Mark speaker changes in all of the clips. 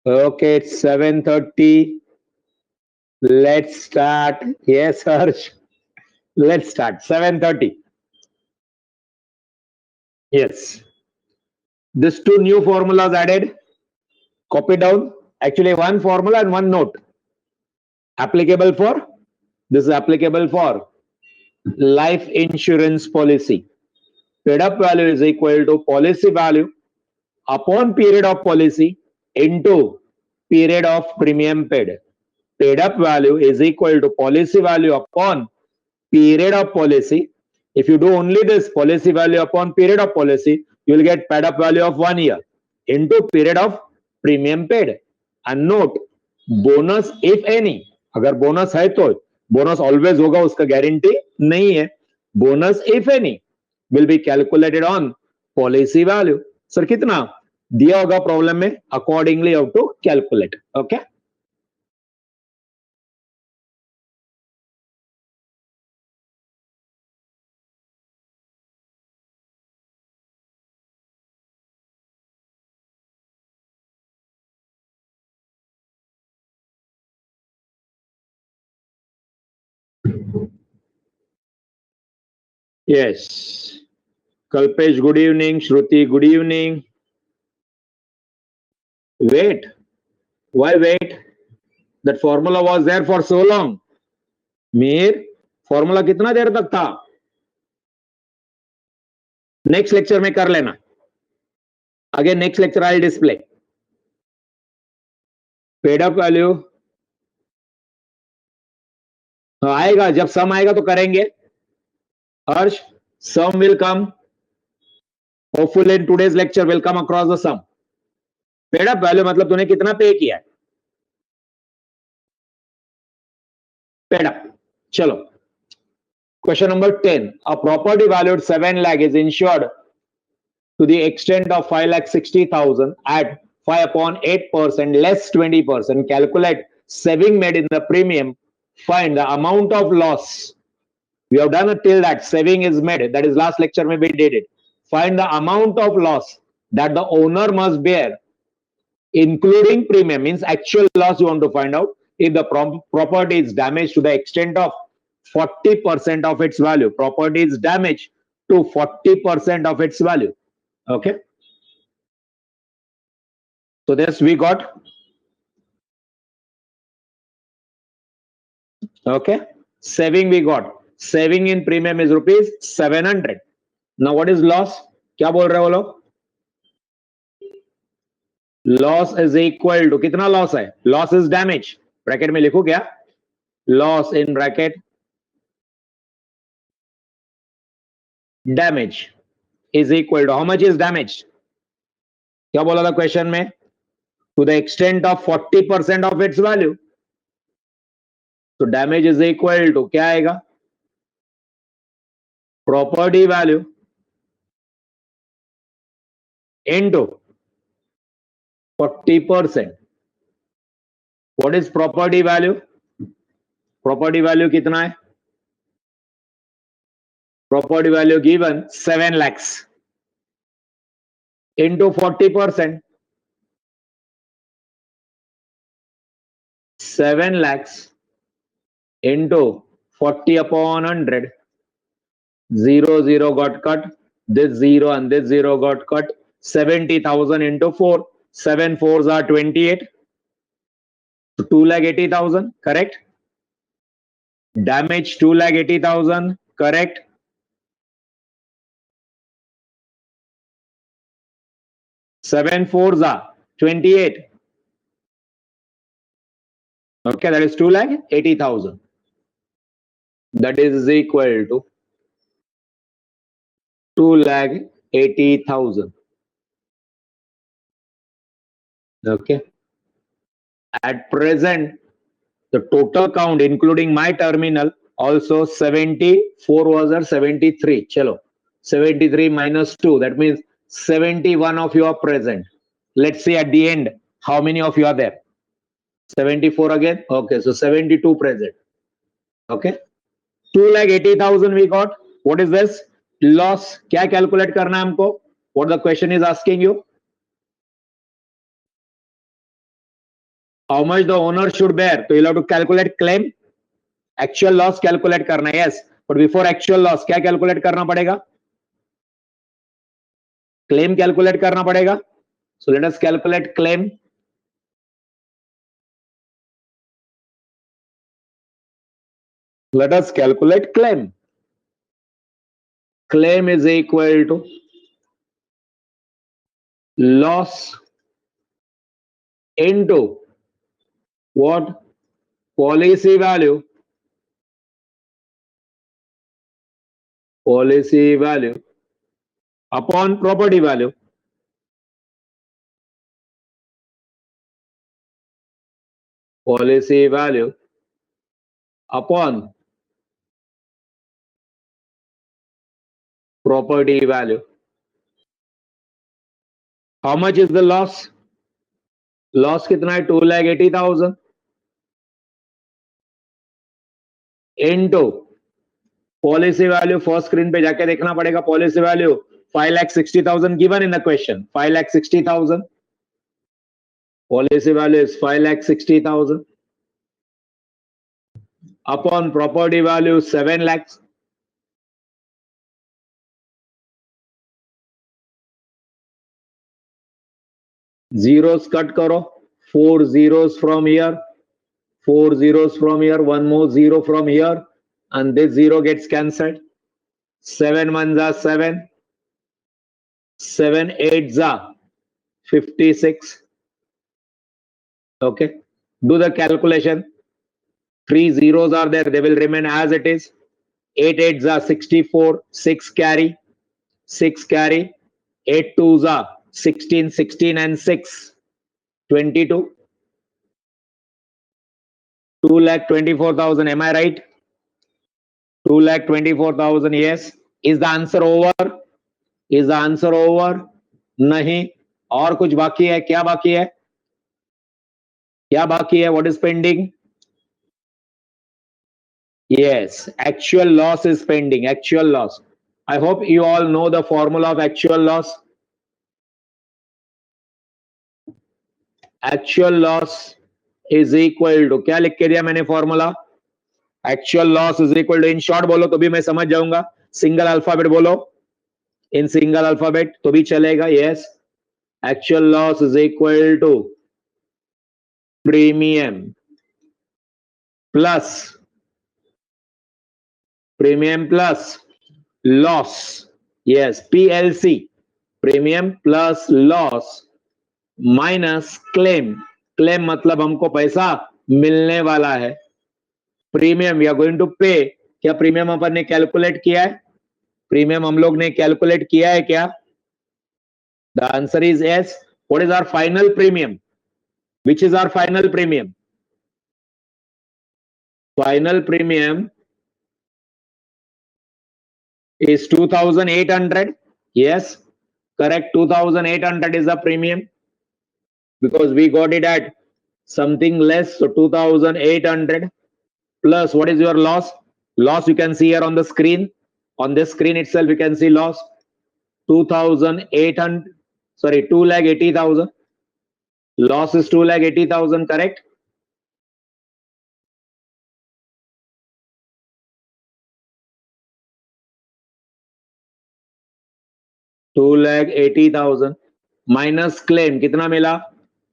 Speaker 1: Okay, it's 7:30. Let's start. Yes, Harsh. Let's start. 7:30. Yes. These two new formulas added. Copy down. Actually, one formula and one note. Applicable for? This is applicable for life insurance policy. Paid up value is equal to policy value upon period of policy into period of premium paid. Paid up value is equal to policy value upon period of policy. If you do only this policy value upon period of policy, you will get paid up value of 1 year into period of premium paid. And note, bonus if any, अगर bonus है तो bonus always होगा, उसका guarantee नहीं है. Bonus if any will be calculated on policy value. Sir कितना दिया होगा प्रॉब्लम में, accordingly how to calculate. Okay, yes. Kalpesh, good evening. Shruti, good evening. Wait. Why wait? That formula was there for so long. Meer, formula कितना देर तक था? Next lecture में कर लेना. Again next lecture I display. Paid up value आएगा, जब sum आएगा तो करेंगे. Harsh, sum will come. Hopeful in today's lecture will come across the sum. Paid up value मतलब तूने कितना पे किया है. Paid up. चलो, question number 10. A property valued 7 lakh is insured to the extent of 5,60,000 at 5/8% less 20%. Calculate saving made in the premium. Find the amount of loss. We have done it till that saving is made. That is last lecture mein we did it. Find the amount of loss that the owner must bear, including premium. Means actual loss you want to find out. If the property is damaged to the extent of 40% of its value. Property is damaged to 40% of its value. Okay. So this we got. Okay. Saving we got. Saving in premium is rupees 700. Now what is loss? क्या बोल रहे हो लोग? Loss is equal to कितना loss है? Loss is damage. Bracket में लिखो क्या? Loss in bracket damage is equal to how much is damaged? क्या बोला था क्वेश्चन में? To the extent of 40% of its value. So damage is equal to क्या आएगा? Property value into 40%. What is property value? Property value कितना है? Property value given 7 lakhs into 40%. 7 lakhs into 40/100. 0, 0 got cut. This 0 and this 0 got cut. 70,000 into 4. 7 4s are 28. So 2,80,000. Correct. Damage 2,80,000. Correct. Seven 4s are 28. Okay, that is 2,80,000. That is equal to 2,80,000. Okay. At present, the total count including my terminal also 74 was or 73. Chalo. 73 minus 2. That means 71 of you are present. Let's see at the end how many of you are there. 74 again. Okay, so 72 present. Okay. 2,80,000 we got. What is this? Loss. क्या calculate करना है हमको? What the question is asking you? How much the owner should bear, तो you have to calculate claim, actual loss calculate करना है, yes, but before actual loss क्या calculate करना पड़ेगा? क्लेम कैलकुलेट करना पड़ेगा. So let us calculate claim. Let us calculate claim. Claim is equal to loss into what? Policy value. Policy value upon property value. Policy value upon property value. How much is the loss? Loss कितना है? 2,80,000 into policy value. First screen पे जाके देखना पड़ेगा. Policy value 5,60,000 given in the question. 5,60,000. Policy value is 5,60,000 upon property value 7 lakhs. Zeros cut karo. 4 zeros from here, 4 zeros from here, one more zero from here, and this zero gets cancelled. 7 ones are 7, 7 eights are 56. Okay, do the calculation. 3 zeros are there, they will remain as it is. 8 eights are 64, 6 carry, 6 carry, 8 twos are 16, 16 and 6, 22. 2,24,000, am I right? 2,24,000, yes. Is the answer over? Is the answer over? नहीं. और कुछ बाकी है? क्या बाकी है? क्या बाकी है? What is pending? Yes, actual loss is pending. Actual loss. I hope you all know the formula of actual loss. Actual loss is equal to, क्या लिख के दिया मैंने formula? Actual loss is equal to, in short बोलो तो भी मैं समझ जाऊंगा. सिंगल अल्फाबेट बोलो. In single alphabet तो भी चलेगा. Yes, actual loss is equal to premium plus loss. Yes, PLC, premium plus loss minus claim. Claim मतलब हमको पैसा मिलने वाला है. Premium we are going to pay. क्या प्रीमियम अपन ने कैलकुलेट किया है? प्रीमियम हम लोग ने कैलकुलेट किया है क्या? The answer is yes. What is our final premium? Which is our final premium? Final premium is 2,800. Yes, correct. 2,800 is the premium because we got it at something less. So 2,800 plus what is your loss? Loss you can see here on the screen. On this screen itself you can see loss. 2,800. Sorry, 2,80,000. Loss is 2,80,000. Correct. $2,80,000 minus claim कितना मिला?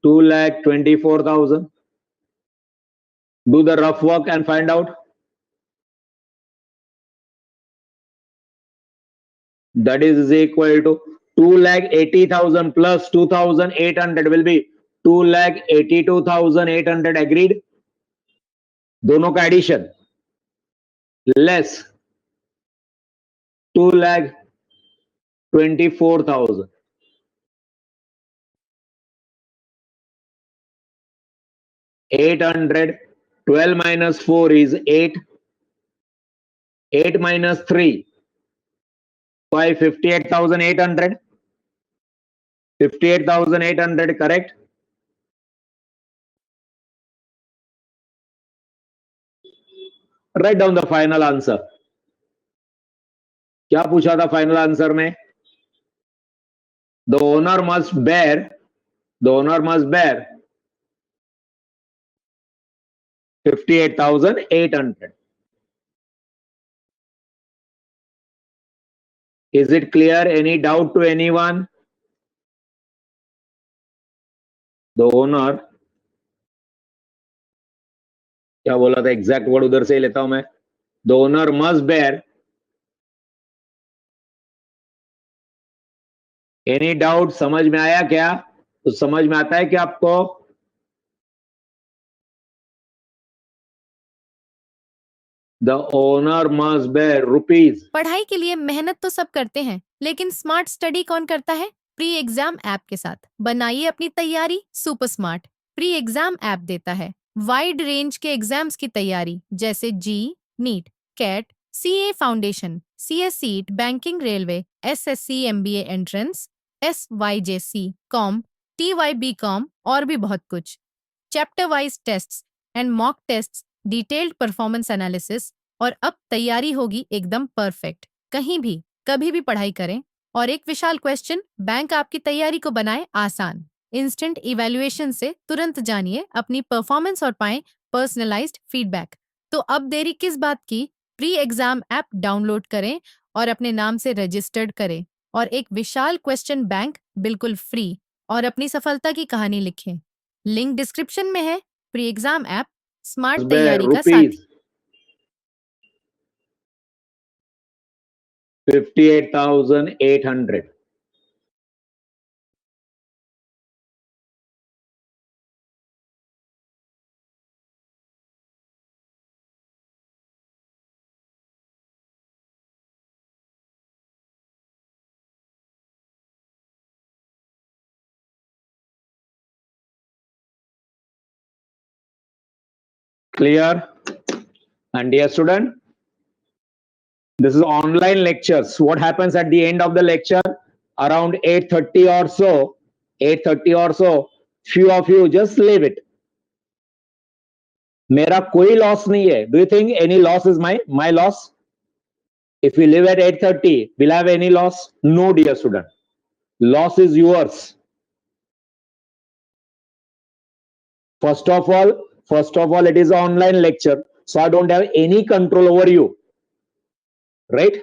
Speaker 1: 2,24,000. Do the rough work and find out. That is equal to 2,80,000 plus 2,800 will be 2,82,800. Agreed? दोनों का addition less 2,24,000. 800. 12 minus 4 is 8. 8 minus 3. 5, 58,800. 58,800, correct? Write down the final answer. क्या पूछा था final answer में? The owner must bear 58,800. Is it clear? Any doubt to anyone? The owner, क्या बोला था exact word उधर से ही लेता हूं मैं. The owner must bear. Any doubt? समझ में आया क्या? तो समझ में आता है कि आपको The owner must bear rupees.
Speaker 2: पढ़ाई के लिए मेहनत तो सब करते हैं, लेकिन स्मार्ट स्टडी कौन करता है? प्री एग्जाम ऐप के साथ बनाइए अपनी तैयारी super smart. Pre exam app देता है वाइड रेंज के एग्जाम्स की तैयारी, जैसे JEE, NEET, CAT, CA foundation, CSEET, banking, railway, SSC MBA entrance, SYJC com, TYB com और भी बहुत कुछ. Chapter wise tests and mock tests, detailed performance analysis, और अब तैयारी होगी एकदम परफेक्ट. कहीं भी कभी भी पढ़ाई करें. और एक विशाल क्वेश्चन बैंक आपकी तैयारी को बनाए आसान. इंस्टेंट इवैल्यूएशन से तुरंत जानिए अपनी परफॉर्मेंस और पाएं पर्सनलाइज्ड फीडबैक. तो अब देरी किस बात की? प्री एग्जाम ऐप डाउनलोड करें और अपने नाम से रजिस्टर्ड करें और एक विशाल क्वेश्चन बैंक बिल्कुल फ्री और अपनी सफलता की कहानी लिखें. लिंक डिस्क्रिप्शन में है. प्री एग्जाम ऐप स्मार्ट तैयारी का साथी.
Speaker 1: 58,800. Clear? And dear student, this is online lectures. What happens at the end of the lecture? Around 8:30 or so, 8:30 or so, few of you just leave it. मेरा कोई loss नहीं है. Do you think any loss is my loss? If you leave at 8:30, will I have any loss? No, dear student. Loss is yours. First of all, it is an online lecture, so I don't have any control over you. Right?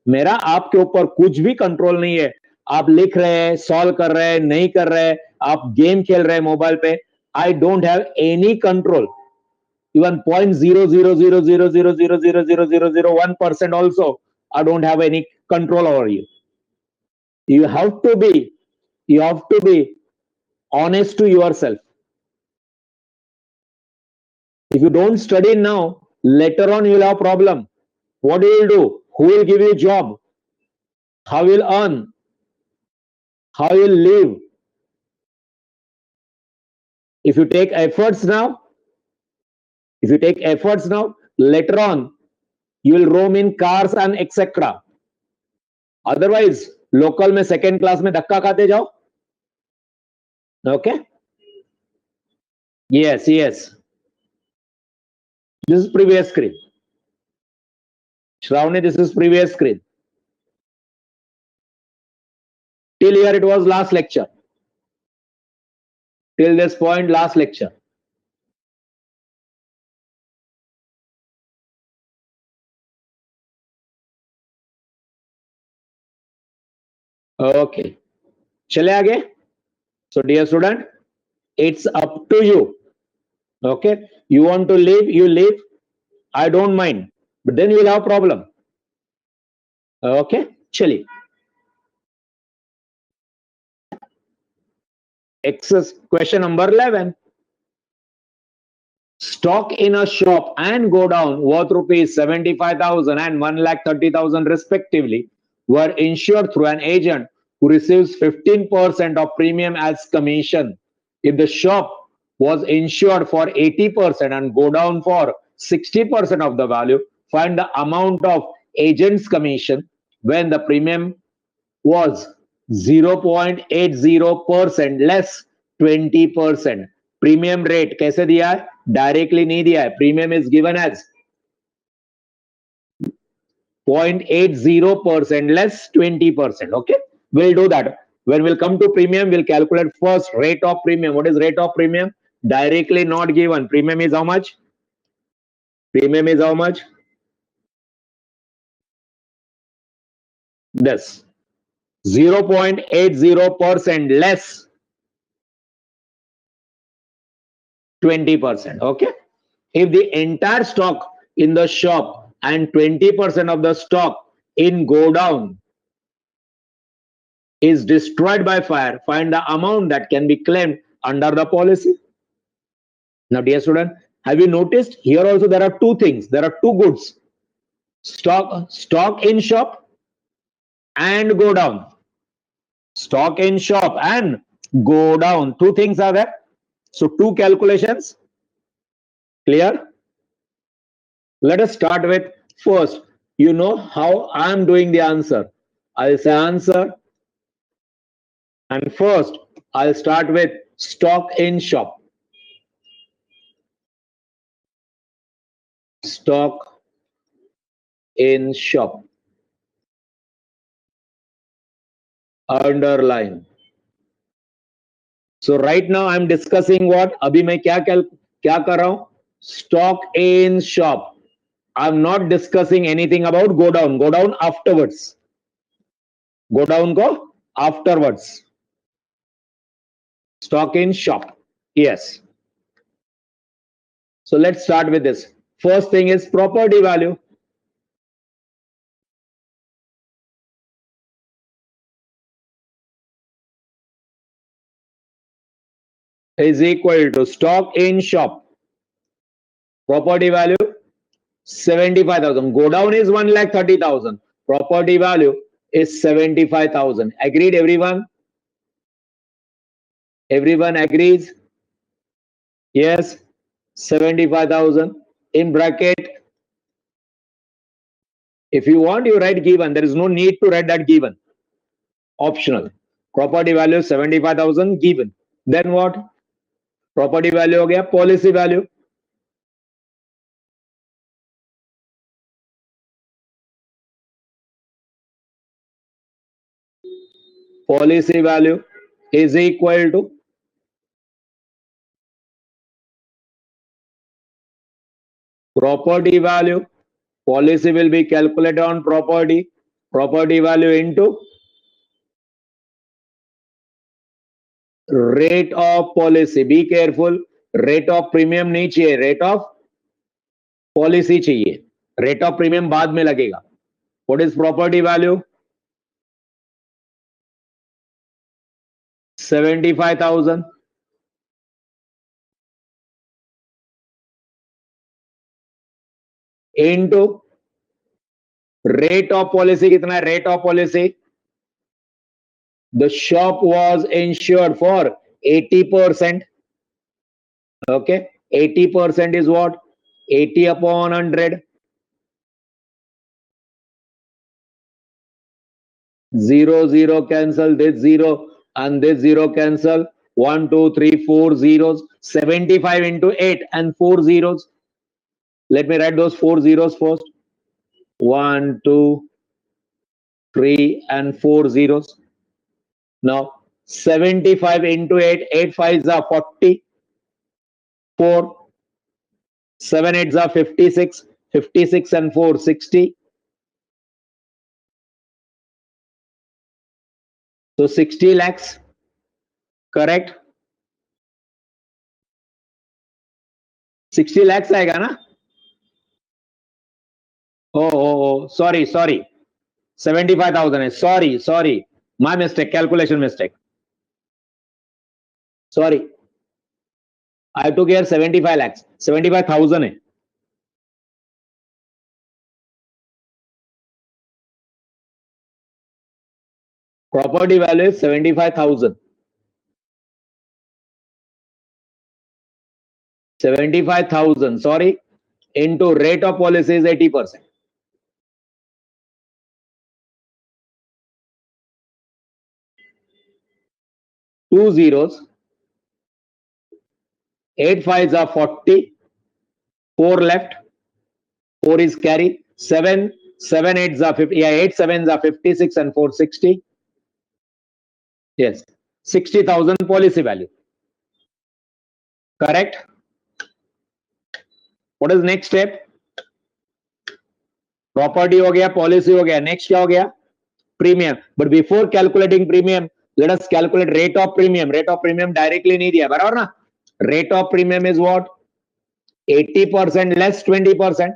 Speaker 1: मेरा आपके ऊपर कुछ भी control नहीं है. आप लिख रहे हैं, सॉल्व कर रहे हैं, नहीं कर रहे हैं, आप गेम खेल रहे हैं मोबाइल पे. I don't have any control. Even 0.00000000001% also, I don't have any control over you. You have to be honest to yourself. If you don't study now, later on you will have a problem. What do you do? Who will give you a job? How will you earn? How will you live? If you take efforts now, later on you will roam in cars and etc. Otherwise, local में second class में धक्का खाते जाओ. Okay? Yes. This is previous screen. Shravani, this is previous screen. Till here it was last lecture. Till this point, last lecture. Okay. चले आगे. So dear student, it's up to you. Okay. You want to leave, you leave. I don't mind. But then you will have problem. Okay. चलिए. Question number 11. Stock in a shop and go down worth rupees 75,000 and 1,30,000 respectively were insured through an agent who receives 15% of premium as commission. If the shop was insured for 80% and go down for 60% of the value, find the amount of agent's commission when the premium was 0.80% less 20%. Premium rate कैसे दिया है? Directly नहीं दिया है. Premium is given as 0.80% less 20%. Okay, we'll do that. When we'll come to premium, we'll calculate first rate of premium. What is rate of premium? Directly not given. Premium is how much? Premium is how much? This 0.80% less 20%. Okay. If the entire stock in the shop and 20% of the stock in go down is destroyed by fire, find the amount that can be claimed under the policy. Now, dear student, have you noticed here also there are two things, there are two goods, stock in shop and go down. Stock in shop and go down, two things are there. So two calculations. Clear? Let us start with first. You know how I am doing the answer. I'll say answer, and first I'll start with stock in shop. Stock in shop. Underline. So right now I'm discussing what? अभी मैं क्या कर रहा हूं? Stock in shop. I'm not discussing anything about go down. Go down afterwards. Go down go afterwards. Stock in shop. Yes. So let's start with this. First thing is property value. Is equal to stock in shop. Property value 75,000. Go down is 1,30,000. Property value is 75,000. Agreed, everyone? Everyone agrees? Yes. 75,000 in bracket. If you want, you write given. There is no need to write that given. Optional. Property value 75,000 given. Then what? Property value हो गया policy value. Policy value is equal to property value. Policy will be calculated on property. Property value into rate of policy. Be careful. Rate of premium नहीं चाहिए. Rate of policy चाहिए. Rate of premium बाद में लगेगा. What is property value? 75,000. Into rate of policy कितना है? Rate of policy. The shop was insured for 80%. Okay, 80% is what? 80 upon 100. 0, 0 cancel, this 0 and this 0 cancel. 1, 2, 3, 4 zeros. 75 into 8 and 4 zeros. Let me write those 4 zeros first. 1, 2, 3 and 4 zeros. Now 75 into 8, 8 5s are 40. 4, 7 8s are 56. 56 and 4 60. So 60 lakhs. Correct? 60 lakhs आएगा ना? Oh, sorry. 75,000 है. Sorry. My mistake, calculation mistake. Sorry. I took here 75 lakhs. 75,000 है. Property value is 75,000. 75,000, sorry, into rate of policy is 80%. Two zeros. 8 5s are 40. 4 left. 4 is carry. 7 8s are 50. Yeah, 8 7s are 56 and 4 60. Yes, 60,000 policy value. Correct? What is next step? Property हो गया, policy हो गया, next क्या हो गया? Premium. But before calculating premium, late us calculate rate of premium. Rate of premium directly नहीं दिया, बराबर ना? Rate of premium is what? 80% less 20%.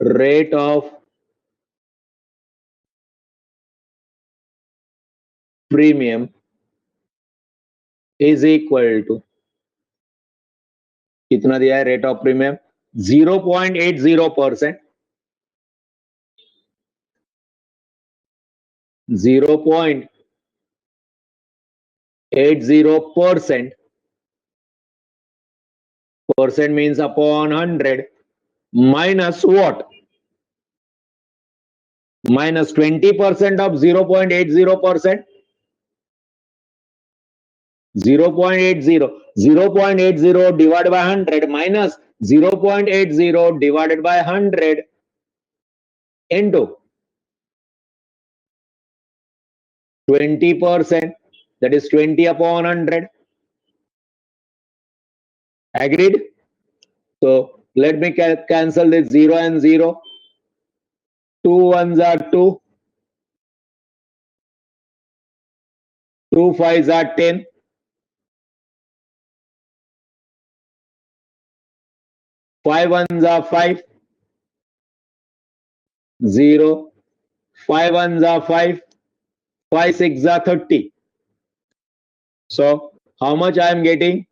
Speaker 1: Rate of premium is equal to, कितना दिया है rate of premium? 0.80%. 0.80%. Percent means upon 100 minus what? Minus 20% of 0.80%. 0.80. 0.80 divided by 100 minus 0.80 divided by 100 into 20%. That is 20 upon 100. Agreed? So let me cancel this 0 and 0. 2 ones are 2. 2 5s are 10. 5 ones are 5. 0. 5 ones are 5. 5 6s are 30. So how much I am getting?